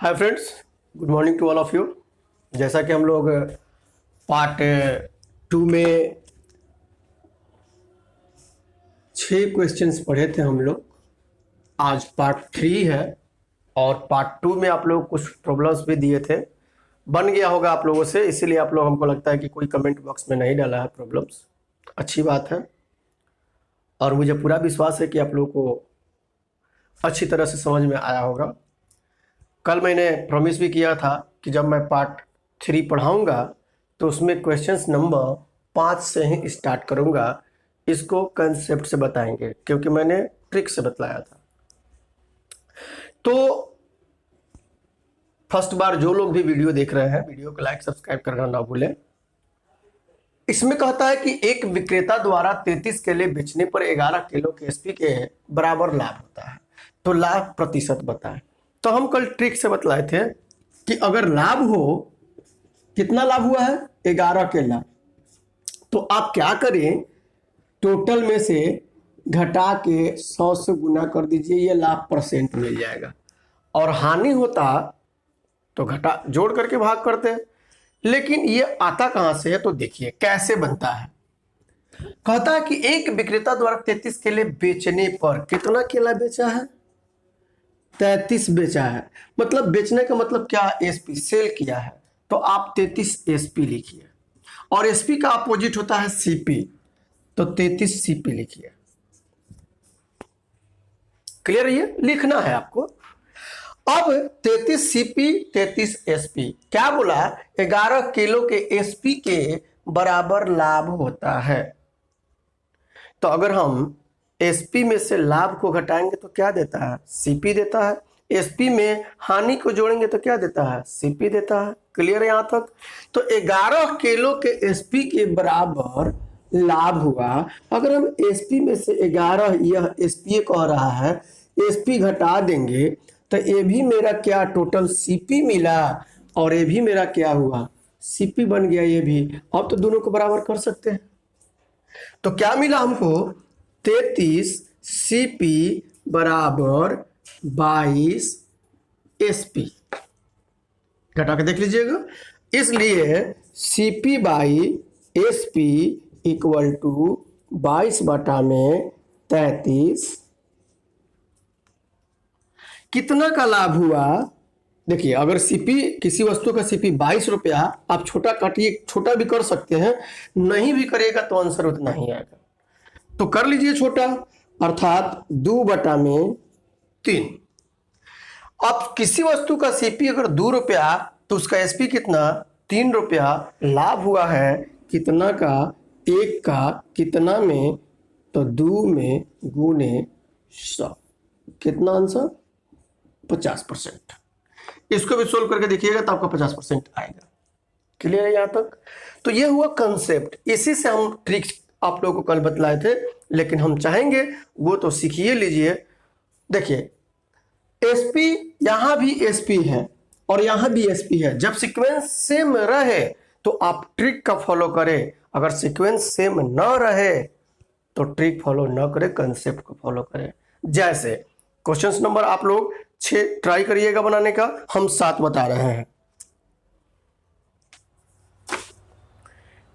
Hi friends, good morning to all of you. जैसा कि हम लोग पार्ट 2 में 6 क्वेश्चंस पढ़े थे हम लोग। आज पार्ट 3 है और पार्ट 2 में आप लोग कुछ प्रॉब्लम्स भी दिए थे। बन गया होगा आप लोगों से, इसीलिए आप लोग, हमको लगता है कि कोई कमेंट बॉक्स में नहीं डाला है प्रॉब्लम्स। अच्छी बात है और मुझे पूरा विश्वास है कि आप लोगों को अच्छी तरह से समझ में आया होगा। कल मैंने प्रॉमिस भी किया था कि जब मैं पार्ट 3 पढ़ाऊंगा तो उसमें क्वेश्चंस नंबर 5 से ही स्टार्ट करूंगा। इसको कंसेप्ट से बताएंगे क्योंकि मैंने ट्रिक से बतलाया था। तो फर्स्ट बार जो लोग भी वीडियो देख रहे हैं, वीडियो को लाइक सब्सक्राइब करना ना भूलें। इसमें कहता है कि एक विक्रेता द्वारा 33 केले बेचने पर 11 किलो के एसपी के बराबर लाभ होता है, तो लाभ प्रतिशत बताएं। तो हम कल ट्रिक से बतलाए थे कि अगर लाभ हो, कितना लाभ हुआ है 11 केला, तो आप क्या करें, टोटल में से घटा के 100 से गुना कर दीजिए, ये लाभ परसेंट मिल जाएगा। और हानि होता तो घटा जोड़ करके भाग करते हैं। लेकिन ये आता कहां से है, तो देखिए कैसे बनता है। कहता है कि एक विक्रेता द्वारा 33 केले बेचने पर कितना केला बेचा है, 33 बेचा है। मतलब बेचने का मतलब क्या, एसपी सेल किया है, तो आप 33 एसपी लिखिए। और एसपी का अपोजिट होता है सीपी, तो 33 सीपी लिखिए। क्लियर, ये लिखना है आपको। अब 33 सीपी 33 एसपी क्या बोला, 11 किलो के एसपी के बराबर लाभ होता है। तो अगर हम एसपी में से लाभ को घटाएंगे तो क्या देता है, सीपी देता है। एसपी में हानि को जोड़ेंगे तो क्या देता है, सीपी देता है। क्लियर है यहां तक। तो 11 किलो के एसपी के बराबर लाभ हुआ। अगर हम एसपी में से 11, यह एसपी कह रहा है, एसपी घटा देंगे तो ये भी मेरा क्या टोटल सीपी मिला, और ये भी मेरा क्या हुआ, सीपी बन गया ये भी। अब तो दोनों को बराबर कर सकते हैं। तो क्या मिला हमको, 33 सीपी बराबर 22 एसपी। घटा के देख लीजिएगा। इसलिए CP by SP equal to 22 बटा में 33। कितना का लाभ हुआ, देखिए अगर सीपी, किसी वस्तु का सीपी 22 रुपया, आप छोटा काटिए, छोटा भी कर सकते हैं, नहीं भी करिएगा तो आंसर उतना ही आएगा। तो कर लीजिए छोटा, अर्थात 2 बटा में 3। अब किसी वस्तु का सीपी अगर 2 रुपया तो उसका एसपी कितना, 3 रुपया। लाभ हुआ है कितना का, 1 का, कितना में, तो 2 में गुने 100। कितना आंसर, 50%। इसको भी सोल्व करके देखिएगा तो आपका 50% आएगा। क्लियर है यहां तक। तो ये हुआ कंसेप्ट, इसी से हम ट्रिक्स आप लोगों को कल बतलाए थे, लेकिन हम चाहेंगे वो तो सीखिए लीजिए। देखिए एसपी, यहां भी एसपी है और यहां भी एसपी है। जब सीक्वेंस सेम रहे तो आप ट्रिक का फॉलो करें, अगर सीक्वेंस सेम न रहे तो ट्रिक फॉलो न करें, कंसेप्ट को फॉलो करें। जैसे क्वेश्चंस नंबर आप लोग 6 ट्राई करिएगा बनाने का, हम 7 बता रहे हैं।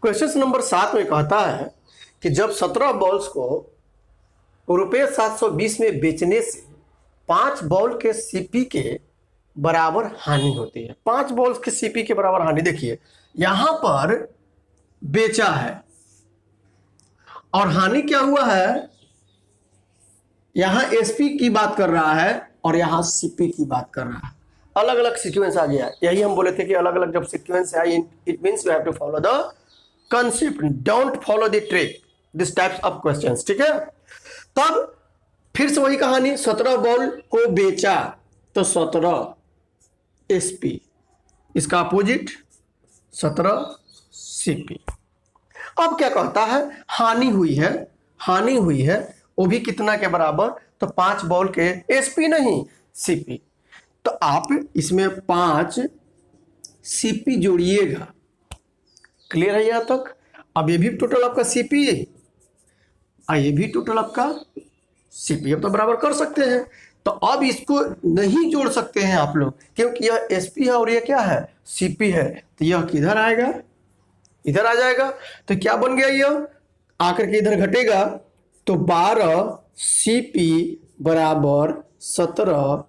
क्वेश्चन नंबर 7 में कहता है कि जब 17 बॉल्स को रुपये 720 में बेचने से 5 बॉल के सीपी के बराबर हानि होती है। 5 बॉल्स के सीपी के बराबर हानि, देखिए यहां पर बेचा है और हानि क्या हुआ है, यहां एसपी की बात कर रहा है और यहां सीपी की बात कर रहा है। अलग अलग सीक्वेंस आ गया। यही हम बोले थे कि अलग अलग जब सीक्वेंस है, it means you have to follow the concept, don't follow the trick, this types of questions. ठीक है। तब फिर से वही कहानी, 17 बॉल को बेचा तो 17 एसपी, इसका अपोजिट 17 सीपी। अब क्या कहता है, हानि हुई है, हानि हुई है, वो भी कितना के बराबर, तो 5 बॉल के एसपी नहीं सीपी। तो आप इसमें 5 सीपी जोड़िएगा। क्लियर है यहां तक। अब ये भी टोटल आपका सीपी है, ये भी टोटल आपका सीपी, अब तो बराबर कर सकते हैं। तो अब इसको नहीं जोड़ सकते हैं आप लोग, क्योंकि यह एसपी है और यह क्या है, सीपी है। तो यह किधर आएगा, इधर आ जाएगा। तो क्या बन गया, यह आकर के इधर घटेगा। तो 12 सीपी बराबर 17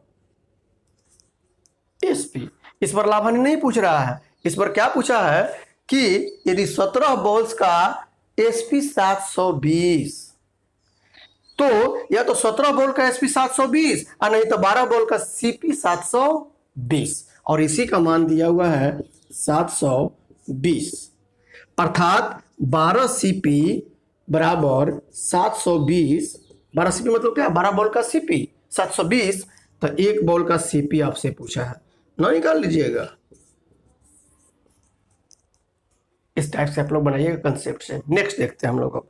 एसपी। इस पर लाभ हानि नहीं पूछ रहा है, इस पर क्या पूछा है कि यदि 17 बॉल्स का एसपी 720, तो या तो 17 बॉल का एसपी 720 और नहीं तो 12 बॉल का सीपी 720, और इसी का मान दिया हुआ है 720। अर्थात 12 सीपी बराबर 720। 12 सीपी मतलब क्या, 12 बॉल का सीपी 720। तो एक बॉल का सीपी आपसे पूछा है, ना निकाल लीजिएगा। इस टाइप से आप लोग बनाइएगा कंसेप्ट से। नेक्स्ट देखते हैं हम लोग अब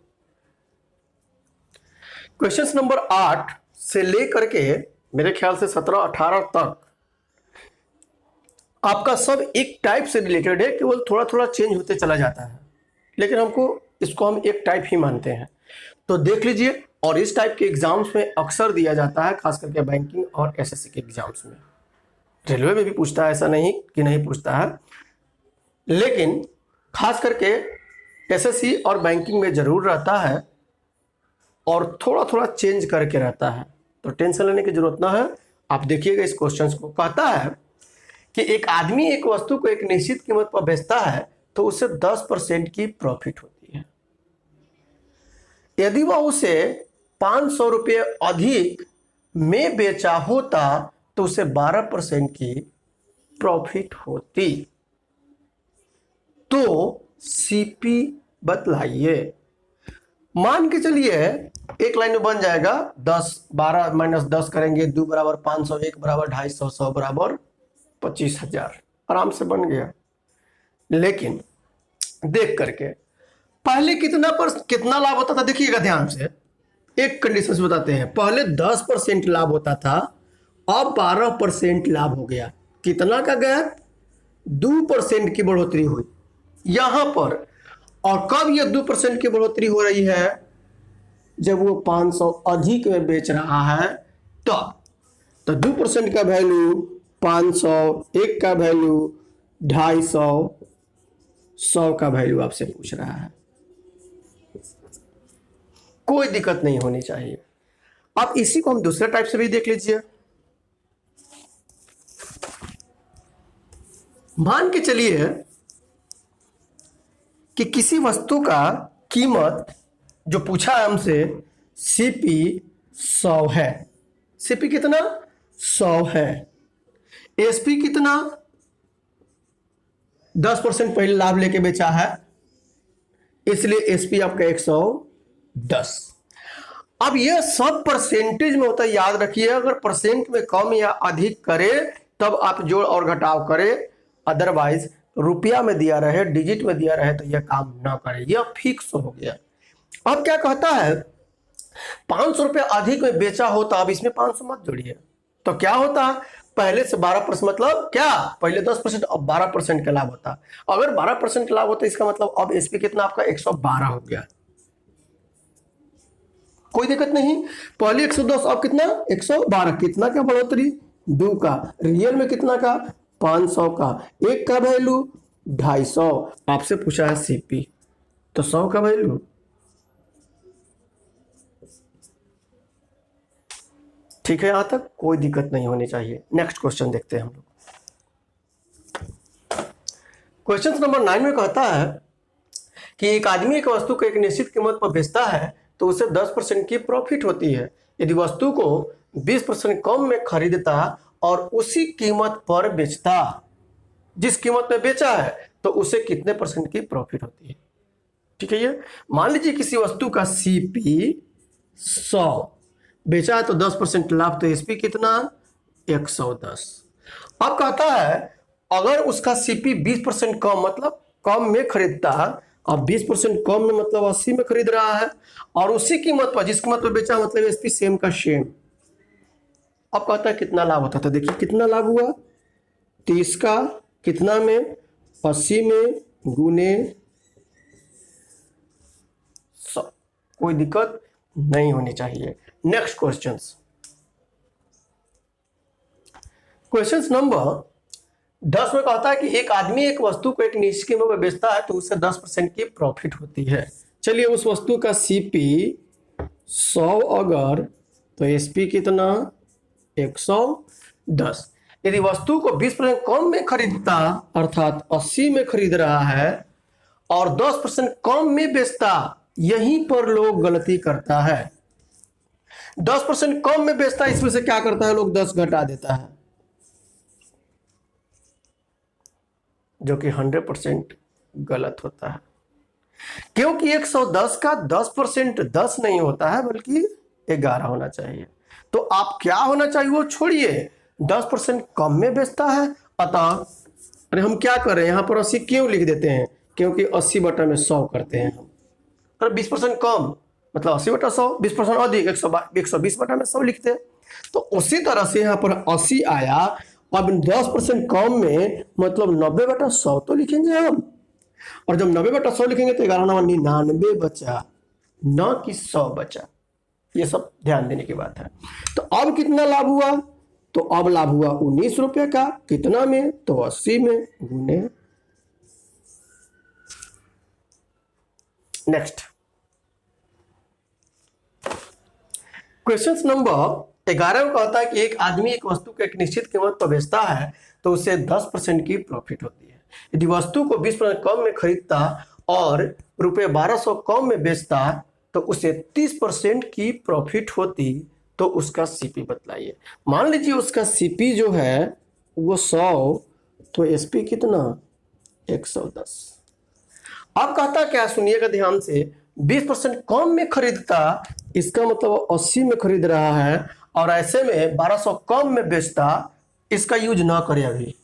क्वेश्चन नंबर 8 से लेकर के मेरे ख्याल से 17-18 तक आपका सब एक टाइप से रिलेटेड है, केवल थोड़ा थोड़ा चेंज होते चला जाता है, लेकिन इसको हम एक टाइप ही मानते हैं। तो देख लीजिए, और इस टाइप के एग्जाम्स में अक्सर दिया जाता है, खास करके बैंकिंग और एसएससी के एग्जाम्स में। रेलवे में भी पूछता है, ऐसा नहीं कि नहीं पूछता है, लेकिन खास करके एसएससी और बैंकिंग में जरूर रहता है और थोड़ा थोड़ा चेंज करके रहता है। तो टेंशन लेने की जरूरत ना है। आप देखिएगा इस क्वेश्चन को, कहता है कि एक आदमी एक वस्तु को एक निश्चित कीमत पर बेचता है तो उसे 10% की प्रॉफिट होती है। यदि वह उसे 500 रुपये अधिक में बेचा होता तो उसे 12% की प्रॉफिट होती। तो सीपी बतलाइए। मान के चलिए एक लाइन में बन जाएगा 10, 12 माइनस 10 करेंगे, 2 बराबर 500, 1 बराबर 250, 100 बराबर 25,000, आराम से बन गया। लेकिन देख करके पहले कितना लाभ होता था, देखिएगा ध्यान से। एक कंडीशन से बताते हैं, पहले 10% लाभ होता था, अब 12% लाभ हो गया। कितना का गैप, 2% की बढ़ोतरी हुई यहां पर। और कब यह 2% की बढ़ोतरी हो रही है, जब वो 500 अधिक में बेच रहा है तब। तो 2% का वैल्यू 500, 1 का वैल्यू 250, 100 का वैल्यू आपसे पूछ रहा है। कोई दिक्कत नहीं होनी चाहिए। अब इसी को हम दूसरे टाइप से भी देख लीजिए। मान के चलिए कि किसी वस्तु का कीमत जो पूछा है हमसे सीपी 100 है। सीपी कितना, 100 है। एसपी कितना, 10% पहले लाभ लेके बेचा है, इसलिए एसपी आपका 110। अब यह सब परसेंटेज में होता है, याद रखिए। अगर परसेंट में कम या अधिक करे तब आप जोड़ और घटाव करें, अदरवाइज रुपया में दिया रहे, डिजिट में दिया रहे तो यह काम ना करे, यह फिक्स हो गया। अब क्या कहता है, 500 रुपये अधिक में बेचा होता, अब इसमें 500 मत जोड़िए, तो क्या होता, पहले से 12%, मतलब क्या, पहले 10% अब 12% का लाभ होता। अगर 12% लाभ होता इसका मतलब अब एसपी कितना आपका 112 हो गया। कोई दिक्कत नहीं, पहले 110 अब कितना 112, कितना का बढ़ोतरी, 2 का। रियल में कितना का, 500 का। 1 का वैल्यू 250, आपसे पूछा है सीपी, तो 100 का वैल्यू। ठीक है, यहां तक कोई दिक्कत नहीं होनी चाहिए। नेक्स्ट क्वेश्चन देखते हैं हम लोग। क्वेश्चन नंबर 9 में कहता है कि एक आदमी एक वस्तु को एक निश्चित कीमत पर बेचता है तो उसे 10% की प्रॉफिट होती है। यदि वस्तु को 20% कम में खरीदता और उसी कीमत पर बेचता, जिस कीमत में बेचा है, तो उसे कितने % की प्रॉफिट होती है। ठीक है, ये मान लीजिए किसी वस्तु का सीपी 100 बेचा है तो 10% लाभ, तो एसपी कितना 110। अब कहता है अगर उसका सीपी 20% कम, मतलब कम में खरीदता, अब 20% कम में मतलब 80 में खरीद रहा है, और उसी कीमत पर, जिस कीमत पर बेचा, मतलब एसपी सेम का सेम। अब कहता है कितना लाभ होता था, देखिए कितना लाभ हुआ, 30 का कितना में, 80 में गुने 100। कोई दिक्कत नहीं होनी चाहिए। नेक्स्ट क्वेश्चन, क्वेश्चन नंबर 10 में कहता है कि एक आदमी एक वस्तु को एक निश्चित कीमत पर बेचता है तो उससे 10% की प्रॉफिट होती है। चलिए उस वस्तु का सीपी 100 अगर तो एसपी कितना 110। यदि वस्तु को 20% कम में खरीदता अर्थात 80 में खरीद रहा है और 10% कम में बेचता, यहीं पर लोग गलती करता है। 10% कम में बेचता, इसमें से क्या करता है लोग 10 घटा देता है, जो कि 100% गलत होता है, क्योंकि 110 का 10% 10 नहीं होता है बल्कि 11 होना चाहिए। तो आप क्या होना चाहिए वो छोड़िए, 10% कम में बेचता है, अतः अरे हम क्या कर रहे हैं यहाँ पर 80 क्यों लिख देते हैं, क्योंकि 80 बटा में 100 करते हैं हम। और 20% कम मतलब 80 बटा 100, 20% अधिक 120 बटा में 100 लिखते हैं। तो उसी तरह से यहाँ पर 80 आया, अब 10% कम में मतलब 90 बटा 100 तो लिखेंगे हम, और जब 90 बटा 100 लिखेंगे तो 11×99 बचा, न कि 100 बचा। ये सब ध्यान देने की बात है। तो अब कितना लाभ हुआ, तो अब लाभ हुआ 19 रुपये का, कितना में, तो 80 में गुने। नेक्स्ट क्वेश्चन नंबर 11 में कहता है कि एक आदमी एक वस्तु को एक निश्चित कीमत पर बेचता है तो उसे 10% की प्रॉफिट होती है। यदि वस्तु को 20% कम में खरीदता और रुपये 1200 कम में बेचता तो उसे 30% की प्रॉफिट होती, तो उसका सीपी बतलाइए। मान लीजिए उसका सीपी जो है वो 100, तो एसपी कितना 110। अब कहता क्या, सुनिएगा ध्यान से, 20% कम में खरीदता, इसका मतलब 80 में खरीद रहा है और ऐसे में 1200 कम में बेचता, इसका यूज ना करे अभी,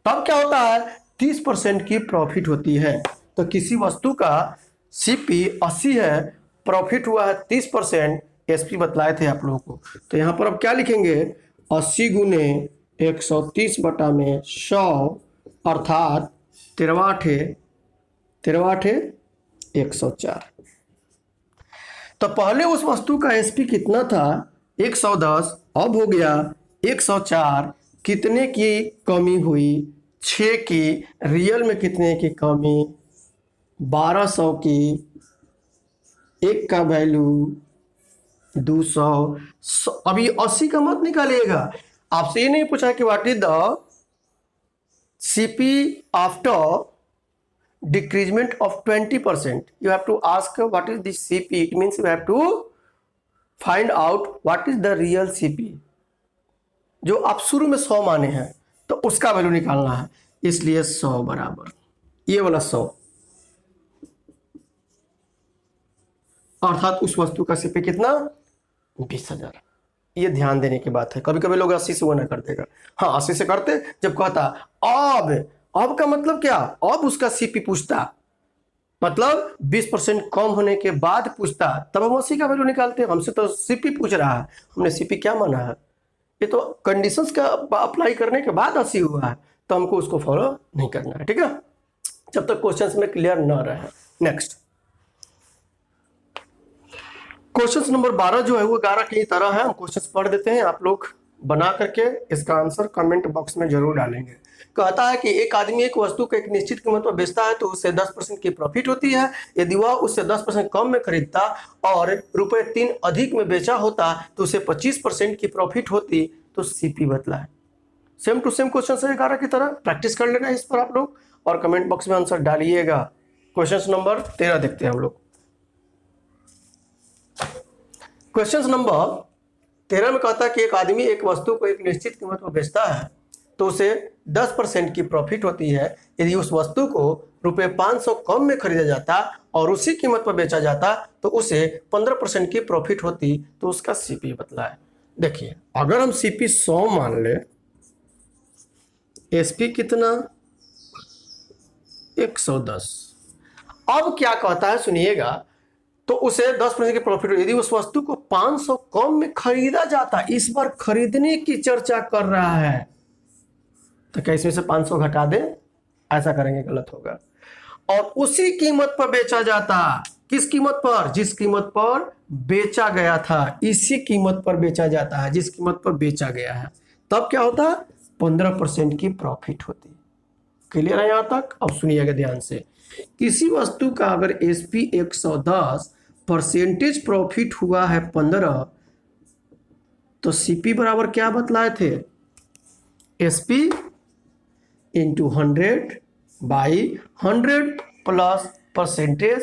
तब क्या होता है 30% की प्रॉफिट होती है। तो किसी वस्तु का सीपी 80 है, प्रॉफिट हुआ है 30%, एसपी बतलाए थे आप लोगों को। तो यहां पर अब क्या लिखेंगे, 80 गुने 130 बटा में 100 अर्थात 13 104। तो पहले उस वस्तु का एसपी कितना था 110, अब हो गया 104। कितने की कमी हुई, 6 की। रियल में कितने की कमी, 1200 की। एक का वैल्यू 200। अभी 80 का मत निकालिएगा, आपसे ये नहीं पूछा कि what is the CP after decreasement of 20%. You have to ask what is the CP. It means you have to find out what is the real CP. जो आप शुरू में 100 माने हैं तो उसका वैल्यू निकालना है, इसलिए 100 बराबर ये वाला 100 अर्थात उस वस्तु का सीपी कितना 20,000। ये ध्यान देने की बात है। कभी कभी लोग 80 से वो ना कर देगा, हाँ 80 से करते, जब कहता अब का मतलब क्या, अब उसका सीपी पूछता, मतलब 20% कम होने के बाद पूछता, तब हम 80 का वैल्यू निकालते। हमसे तो सीपी पूछ रहा है, हमने सीपी क्या माना है, ये तो कंडीशंस का अप्लाई करने के बाद 80 हुआ है, तो हमको उसको फॉलो नहीं करना है, ठीक है, जब तक क्वेश्चंस में क्लियर ना रहे। नेक्स्ट क्वेश्चन नंबर 12 जो है वो 11 की तरह है, हम क्वेश्चंस पढ़ देते हैं, आप लोग बना करके इसका आंसर कमेंट बॉक्स में जरूर डालेंगे। कहता है कि एक आदमी एक वस्तु को एक निश्चित कीमत पर बेचता है तो उससे 10% की प्रॉफिट होती है। यदि वह उससे 10% कम में खरीदता और रुपए 3 अधिक में बेचा होता तो उसे 25% की प्रॉफिट होती, तो सीपी बतलाए। सेम टू सेम क्वेश्चन है 11 की तरह, प्रैक्टिस कर लेना इस पर आप लोग और कमेंट बॉक्स में आंसर डालिएगा। क्वेश्चन नंबर 13 देखते हैं हम लोग। क्वेश्चन नंबर 13 में कहता है कि एक आदमी एक वस्तु को एक निश्चित कीमत पर बेचता है तो उसे 10% की प्रॉफिट होती है। यदि उस वस्तु को रुपए 500 कम में खरीदा जाता और उसी कीमत पर बेचा जाता तो उसे 15% की प्रॉफिट होती, तो उसका सीपी बतलाए। देखिए अगर हम सीपी 100 मान ले, एसपी कितना 110। अब क्या कहता है सुनिएगा, तो उसे 10% की प्रॉफिट। यदि उस वस्तु को 500 कम में खरीदा जाता, इस बार खरीदने की चर्चा कर रहा है, तो क्या इसमें से 500 घटा दे, ऐसा करेंगे गलत होगा। और उसी कीमत पर बेचा जाता, किस कीमत पर, जिस कीमत पर बेचा गया था, इसी कीमत पर बेचा जाता है जिस कीमत पर बेचा गया है, तब क्या होता, 15% की प्रॉफिट होती। क्लियर है यहां तक? अब सुनिएगा ध्यान से, किसी वस्तु का अगर एसपी 110 परसेंटेज प्रॉफिट हुआ है 15, तो सीपी बराबर क्या बतलाए थे, SP into 100/100 plus percentage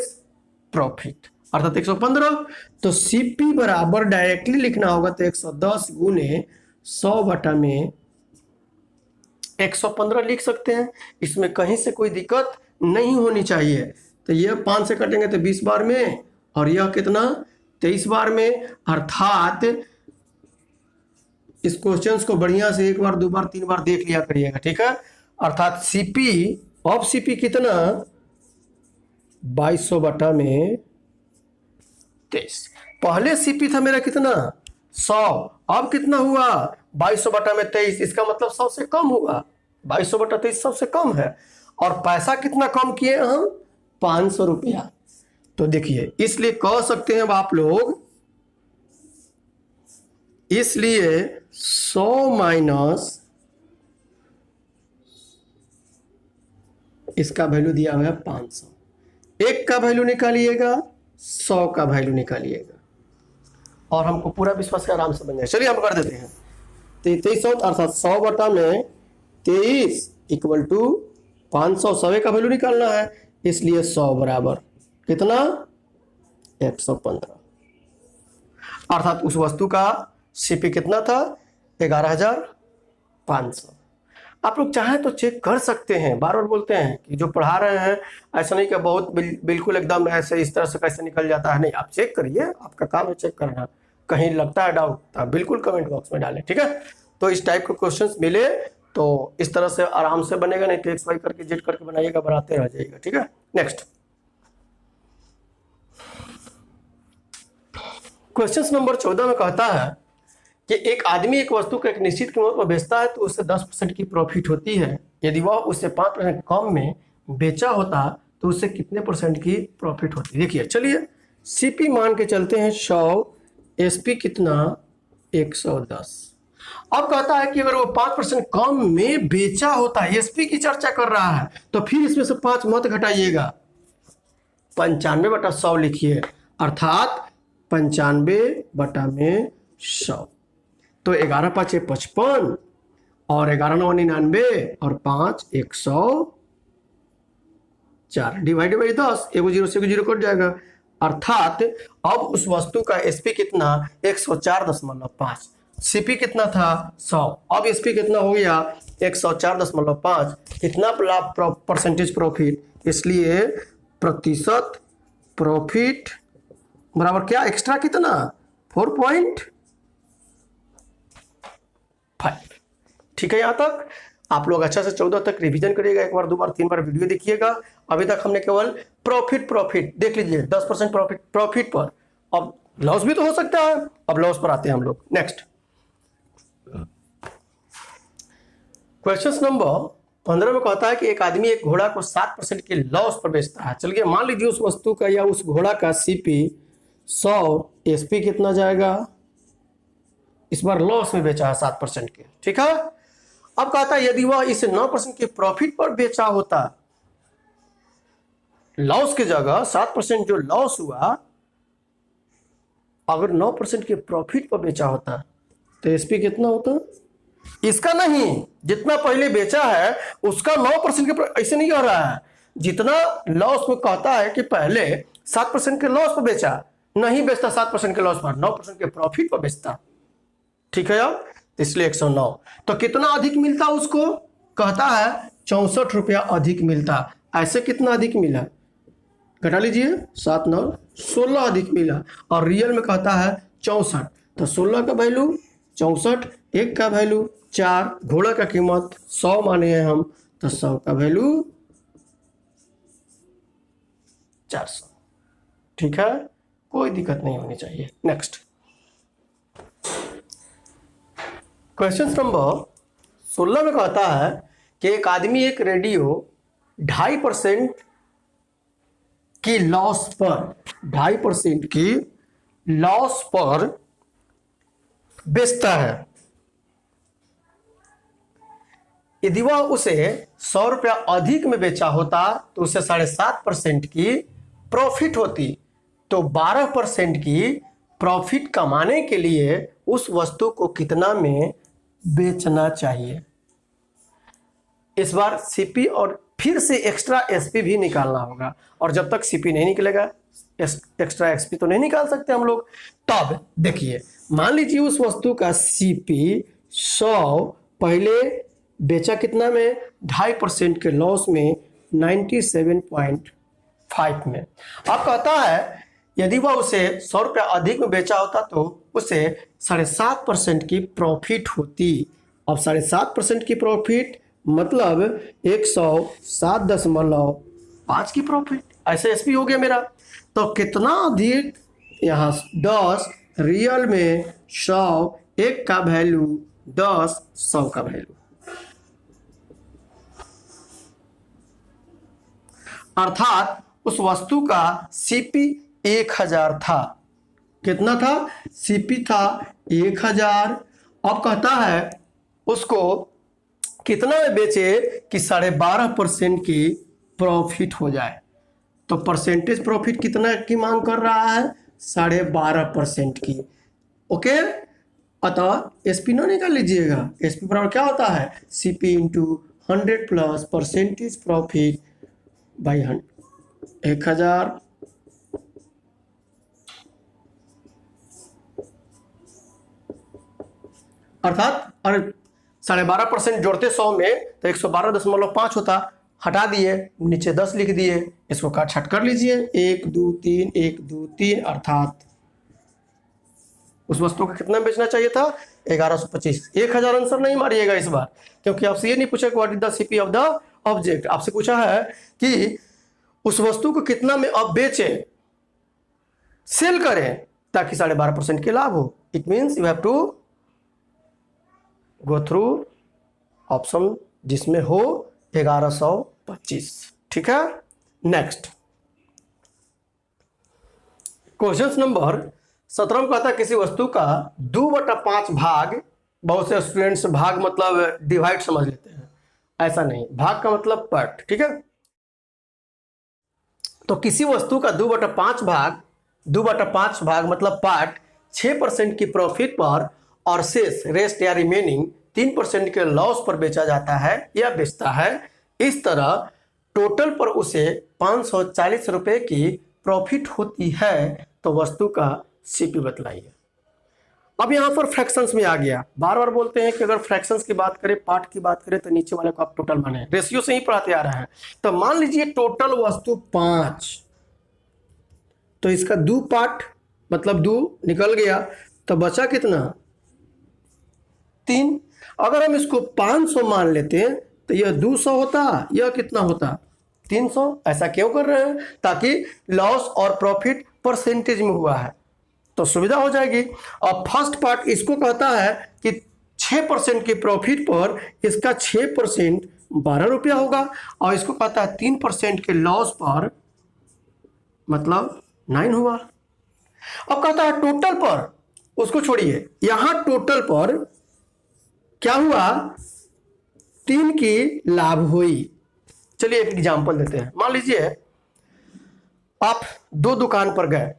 profit अर्थात 115। तो सीपी बराबर डायरेक्टली लिखना होगा तो 110 गुने 100/115 लिख सकते हैं। इसमें कहीं से कोई दिक्कत नहीं होनी चाहिए। तो यह 5 से कटेंगे तो 20 बार में, और यह कितना 23 बार में। अर्थात इस क्वेश्चंस को बढ़िया से 1 बार 2 बार 3 बार देख लिया करिएगा, ठीक है। अर्थात सीपी, अब सीपी कितना 2200/23। पहले सीपी था मेरा कितना 100, अब कितना हुआ 2200/23। इसका मतलब 100 से कम हुआ, 2200/23 सबसे कम है। और पैसा कितना कम किए हम, 500 रुपया। तो देखिए, इसलिए कह सकते हैं अब आप लोग, इसलिए 100 माइनस इसका वैल्यू दिया हुआ है 500, 1 का वैल्यू निकालिएगा, 100 का वैल्यू निकालिएगा, और हमको पूरा विश्वास है आराम से बन जाए। चलिए हम कर देते हैं। 2300 अर्थात 100/23 इक्वल टू 500, 100 का वैल्यू निकालना है, इसलिए 100 बराबर कितना 115। अर्थात उस वस्तु का सीपी कितना था 11,500। आप लोग चाहें तो चेक कर सकते हैं। बार बार बोलते हैं कि जो पढ़ा रहे हैं ऐसा नहीं कि बहुत बिल्कुल एकदम ऐसे इस तरह से कैसे निकल जाता है, नहीं, आप चेक करिए, आपका काम है चेक करना। कहीं लगता है डाउट तो आप बिल्कुल कमेंट बॉक्स में डालें, ठीक है। तो इस टाइप के क्वेश्चंस मिले तो इस तरह से आराम से बनेगा, नहीं तो एक्स वाई करके जेड करके बनाइएगा, बनाते रह जाइएगा, ठीक है। नेक्स्ट क्वेश्चन नंबर 14 में कहता है कि एक आदमी एक वस्तु को एक निश्चित कीमत पर बेचता है तो उससे 10% की प्रॉफिट होती है। यदि वह उससे 5% कम में बेचा होता तो उससे कितने % की प्रॉफिट होती। देखिए, चलिए सीपी मान के चलते हैं 100, एसपी कितना 110। अब कहता है कि अगर वो 5% कम में बेचा होता है, एसपी की चर्चा कर रहा है, तो फिर इसमें से 5 मत घटाइएगा, 95/100 लिखिए, अर्थात 95/100। तो 11×5 = 55 और 11×9 = 99 और 5 104 डिवाइडेड बाई 10, 1 0 से 0 कट जाएगा। अर्थात अब उस वस्तु का एसपी कितना 104.5, सीपी कितना था 100, अब एसपी कितना हो गया 104.5। कितना परसेंटेज प्रॉफिट, इसलिए प्रतिशत प्रॉफिट बराबर क्या एक्स्ट्रा कितना 4.5। ठीक है। यहां तक आप लोग अच्छा से 14 तक रिवीजन करिएगा, 1 बार 2 बार 3 बार वीडियो देखिएगा। अभी तक हमने केवल प्रॉफिट देख लीजिए, 10% प्रॉफिट पर, अब लॉस भी तो हो सकता है। अब लॉस पर आते हैं हम लोग। नेक्स्ट क्वेश्चन नंबर 15 में कहता है कि एक आदमी एक घोड़ा को 7% के लॉस पर बेचता है। चलिए मान लीजिए उस वस्तु का या उस घोड़ा का सीपी 100, एसपी कितना जाएगा, इस बार लॉस में बेचा है 7% के, ठीक है। अब कहता है यदि वह इसे 9% के प्रॉफिट पर बेचा होता, लॉस की जगह 7% जो लॉस हुआ, अगर 9% के प्रॉफिट पर बेचा होता तो एसपी कितना होता, इसका नहीं, जितना पहले बेचा है उसका 9% के, ऐसे नहीं कह रहा है, जितना लॉस में कहता है कि पहले 7% के लॉस पर बेचा, नहीं बेचता 7% के लॉस पर, 9% के प्रॉफिट पर बेचता, ठीक है यार। इसलिए 109। तो कितना अधिक मिलता उसको, कहता है 64 रुपया अधिक मिलता। ऐसे कितना अधिक मिला, घटा लीजिए, 7 9 16 अधिक मिला, और रियल में कहता है 64। तो 16 का वैल्यू 64, 1 का वैल्यू 4, घोड़ा का कीमत 100 माने हैं हम, तो 100 का वैल्यू 400। ठीक है, कोई दिक्कत नहीं होनी चाहिए। नेक्स्ट क्वेश्चन नंबर 16 में कहता है कि एक आदमी एक रेडियो 2.5% की लॉस पर 2.5% की लॉस पर बेचता है। यदि वह उसे 100 रुपया अधिक में बेचा होता तो उसे 7.5% की प्रॉफिट होती। तो 12% की प्रॉफिट कमाने के लिए उस वस्तु को कितना में बेचना चाहिए। इस बार सीपी और फिर से एक्स्ट्रा एसपी भी निकालना होगा, और जब तक सीपी नहीं निकलेगा एक्स्ट्रा एक्सपी तो नहीं निकाल सकते हम लोग। तब देखिए, मान लीजिए उस वस्तु का सीपी 100 पहले बेचा कितना में, 2.5% के लॉस में 97.5 में। अब कहता है यदि वह उसे 100 रुपया अधिक में बेचा होता तो उसे 7.5% की प्रॉफिट होती। अब 7.5% की प्रॉफिट मतलब 107.5 की प्रॉफिट, ऐसे एसपी हो गया मेरा। तो कितना अधिक, यहाँ 10 रियल में 100, 1 का वैल्यू 10, 100 का वैल्यू। अर्थात उस वस्तु का सीपी 1000 था। कितना था? सीपी था 1000। अब कहता है उसको कितना में बेचे कि 12.5% की प्रॉफिट हो जाए। तो परसेंटेज प्रॉफिट कितना की मांग कर रहा है? 12.5% की। ओके, अतः एसपी ना निकाल लीजिएगा। एसपी बराबर क्या होता है? CP into 100 plus percentage profit by 1000। अर्थात 12.5% जोड़ते 100 में तो 112.5 होता, हटा दिए, नीचे 10 लिख दिए, इसको काट छट कर लीजिए, 1 2 3 1 2 3। अर्थात उस वस्तु को कितना बेचना चाहिए था? 1125। 1000 आंसर नहीं मारिएगा इस बार, क्योंकि आपसे ये नहीं पूछा कि what is the CP of the object. आपसे पूछा है कि उस वस्तु को कितना में अब बेचें, सेल करें, ताकि 12.5% के लाभ हो। It means you have to go through option जिसमें हो 1125। ठीक है, नेक्स्ट क्वेश्चन नंबर 17 में कहता है किसी वस्तु का 2/5 भाग, बहुत से स्टूडेंट्स भाग मतलब डिवाइड समझ लेते हैं, ऐसा नहीं, भाग का मतलब पार्ट। ठीक है, तो किसी वस्तु का 2/5 भाग मतलब पार्ट 6% की प्रॉफिट पर और शेष रेस्ट या रिमेनिंग 3% के लॉस पर बेचा जाता है या बेचता है। इस तरह टोटल पर उसे 540 रुपए की प्रॉफिट होती है। तो वस्तु का सीपी बतलाइए। अब यहां पर फ्रैक्शंस में आ गया। बार बार बोलते हैं कि अगर फ्रैक्शंस की बात करें, पार्ट की बात करें, तो नीचे वाले को आप टोटल माने, रेशियो से ही पढ़ाते आ रहे हैं। तो मान लीजिए टोटल वस्तु 5, तो इसका 2 पार्ट मतलब 2 निकल गया, तो बचा कितना? 3। अगर हम इसको 500 मान लेते हैं तो यह 200 होता, यह कितना होता? 300। ऐसा क्यों कर रहे हैं? ताकि लॉस और प्रॉफिट परसेंटेज में हुआ है तो सुविधा हो जाएगी। और फर्स्ट पार्ट इसको कहता है कि 6% की प्रॉफिट पर इसका 6% 12 रुपया होगा, और इसको कहता है 3% के लॉस पर मतलब 9 हुआ। अब कहता है टोटल पर, उसको छोड़िए, यहां टोटल पर क्या हुआ? 3 की लाभ हुई। चलिए एक एग्जांपल देते हैं। मान लीजिए आप 2 दुकान पर गए,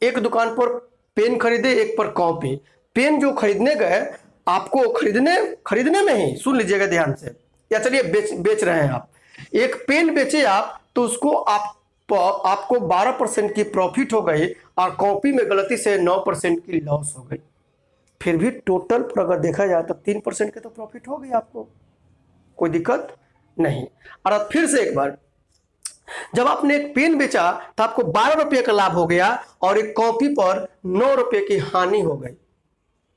एक दुकान पर पेन खरीदे, एक पर कॉपी। पेन जो खरीदने गए, आपको खरीदने में ही सुन लीजिएगा ध्यान से, या चलिए बेच रहे हैं आप, एक पेन बेचे आप, तो उसको आपको 12% की प्रॉफिट हो गई, और कॉपी में गलती से 9% की लॉस हो गई। फिर भी टोटल पर अगर देखा जाए तो 3% की तो प्रॉफिट हो गई आपको, कोई दिक्कत नहीं। और फिर से एक बार, जब आपने एक पेन बेचा तो आपको 12 रुपये का लाभ हो गया, और एक कॉपी पर 9 रुपये की हानि हो गई।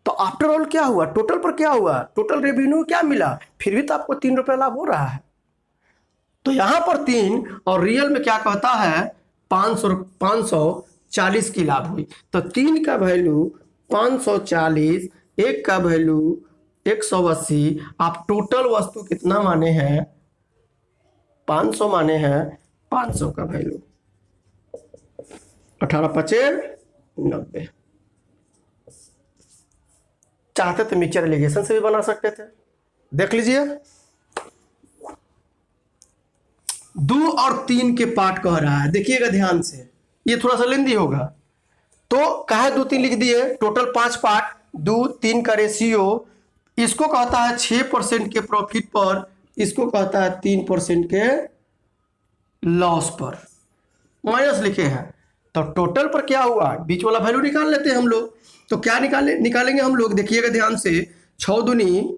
तो आफ्टर ऑल क्या हुआ? टोटल पर क्या हुआ? टोटल रेवेन्यू क्या मिला? फिर भी तो आपको 3 रुपये लाभ हो रहा है। तो यहां पर 3, और रियल में क्या कहता है? 540 की लाभ हुई। तो 3 का वैल्यू 540, 1 का वैल्यू 180। आप टोटल वस्तु कितना माने हैं? 500 माने हैं। 500 का वैल्यू 18×5=90। चाहते तो मिक्सचर एलिगेशन से भी बना सकते थे, देख लीजिए। 2 और 3 के पार्ट कह रहा है, देखिएगा ध्यान से, ये थोड़ा सा लेंदी होगा। तो कहा 2 3 लिख दिए, टोटल 5 पार्ट, 2 3 का रेशियो, इसको कहता है 6% के प्रॉफिट पर, इसको कहता है 3% के लॉस पर, माइनस लिखे हैं। तो टोटल पर क्या हुआ, बीच वाला वैल्यू निकाल लेते हैं हम लोग। तो क्या निकालेंगे हम लोग, देखिएगा ध्यान से, 6 दूनी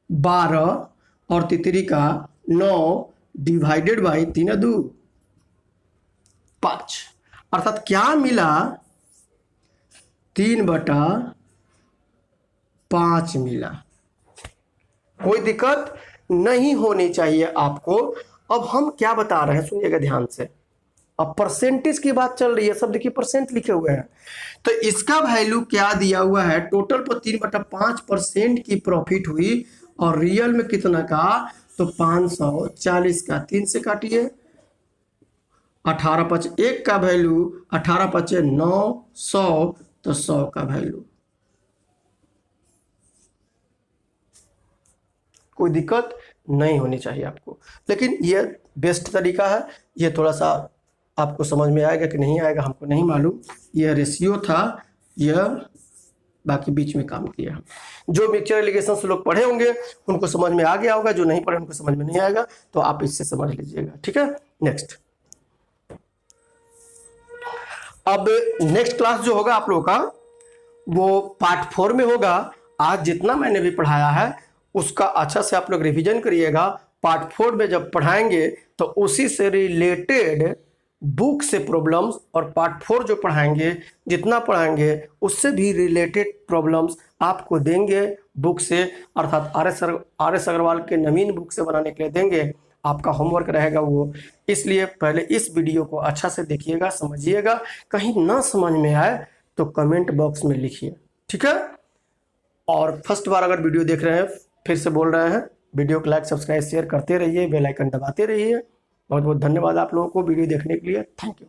12 और तितरी का 9 डिवाइडेड बाई 3 2 5, अर्थात क्या मिला, 3/5 मिला। कोई दिक्कत नहीं होनी चाहिए आपको। अब हम क्या बता रहे हैं सुनिएगा ध्यान से, अब परसेंटेज की बात चल रही है, सब देखिए परसेंट लिखे हुए हैं। तो इसका वैल्यू क्या दिया हुआ है, टोटल पर 3/5% की प्रॉफिट हुई, और रियल में कितना का, तो 540 का 3 से काटिए, 18 5 1 का वैल्यू, 18 5 9 100, तो 100 का वैल्यू। कोई दिक्कत नहीं होनी चाहिए आपको, लेकिन ये बेस्ट तरीका है। ये थोड़ा सा आपको समझ में आएगा कि नहीं आएगा हमको नहीं मालूम। यह रेशियो था, यह बाकी बीच में काम किया। जो मिक्सचर एलिगेशन से लोग पढ़े होंगे उनको समझ में आ गया होगा, जो नहीं पढ़े उनको समझ में नहीं आएगा, तो आप इससे समझ लीजिएगा, ठीक है। नेक्स्ट, अब नेक्स्ट क्लास जो होगा आप लोगों का वो पार्ट 4 में होगा। आज जितना मैंने भी पढ़ाया है उसका अच्छा से आप लोग रिवीजन करिएगा। पार्ट 4 में जब पढ़ाएंगे तो उसी से रिलेटेड बुक से प्रॉब्लम्स, और पार्ट 4 जो पढ़ाएंगे जितना पढ़ाएंगे उससे भी रिलेटेड प्रॉब्लम्स आपको देंगे बुक से, अर्थात आर एस अग्रवाल के नवीन बुक से बनाने के लिए देंगे। आपका होमवर्क रहेगा वो, इसलिए पहले इस वीडियो को अच्छा से देखिएगा, समझिएगा। कहीं ना समझ में आए तो कमेंट बॉक्स में लिखिए, ठीक है। और फर्स्ट बार अगर वीडियो देख रहे हैं, फिर से बोल रहे हैं, वीडियो को लाइक सब्सक्राइब शेयर करते रहिए, बेल आइकन दबाते रहिए। बहुत बहुत धन्यवाद आप लोगों को वीडियो देखने के लिए, थैंक यू।